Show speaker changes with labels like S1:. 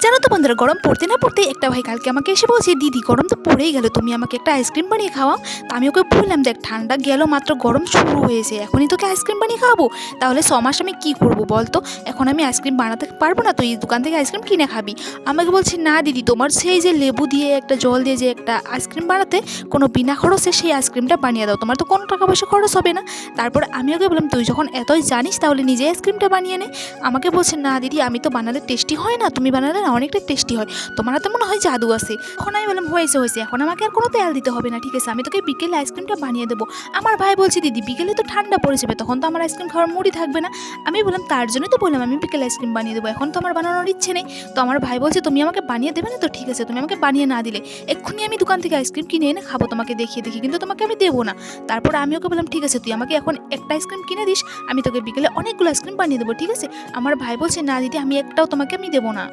S1: জানো তো বন্ধুরা, গরম পড়তে না পড়তেই একটা ভাই কালকে আমাকে এসে বলছে, দিদি গরম তো পড়েই গেল, তুমি আমাকে একটা আইসক্রিম বানিয়ে খাওয়াও। তো আমি ওকে বললাম, দেখ ঠান্ডা গেল মাত্র, গরম শুরু হয়েছে, এখনই তোকে আইসক্রিম বানিয়ে খাওয়াবো? তাহলে 6 মাস আমি কী করবো বলতো? এখন আমি আইসক্রিম বানাতে পারবো না, তুই দোকান থেকে আইসক্রিম কিনে খাবি। আমাকে বলছে, না দিদি, তোমার সেই যে লেবু দিয়ে একটা জল দিয়ে যে একটা আইসক্রিম বানাতে, কোনো বিনা খরচে সেই আইসক্রিমটা বানিয়ে দাও, তোমার তো কোনো টাকা পয়সা খরচ হবে না। তারপর আমি ওকে বললাম, তুই যখন এতই জানিস তাহলে নিজে আইসক্রিমটা বানিয়ে নে। আমাকে বলছে, না দিদি, আমি তো বানালে টেস্টি হয় না, তুমি বানালে না অনেকটা টেস্টি হয়, তোমার হাতে মনে হয় জাদু আছে। এখন আমি বললাম, হয়েছে হয়েছে, এখন আমাকে আর কোনো তেল দিতে হবে না, ঠিক আছে, আমি তোকে বিকেলে আইসক্রিমটা বানিয়ে দেবো। আমার ভাই বলছে, দিদি বিকেলে তো ঠান্ডা পড়ে যাবে, তখন তো আমার আইসক্রিম খাওয়ার মুডই থাকবে না। আমি বললাম, তার জন্যই তো বললাম আমি বিকেলে আইসক্রিম বানিয়ে দেবো, এখন তো আমার বানানোর ইচ্ছে নেই। তো আমার ভাই বলছে, তুমি আমাকে বানিয়ে দেবে না? তো ঠিক আছে, তুমি আমাকে বানিয়ে না দিলে এক্ষুনি আমি দোকান থেকে আইসক্রিম কিনে এনে খাবো, তোমাকে দেখিয়ে দেখি, কিন্তু তোমাকে আমি দেবো না। তারপর আমি ওকে বললাম, ঠিক আছে, তুই আমাকে এখন একটা আইসক্রিম কিনে দিস, আমি তোকে বিকেলে অনেকগুলো আইসক্রিম বানিয়ে দেবো, ঠিক আছে। আমার ভাই বলছে, না দিদি, আমি একটাও তোমাকে আমি দেবো না।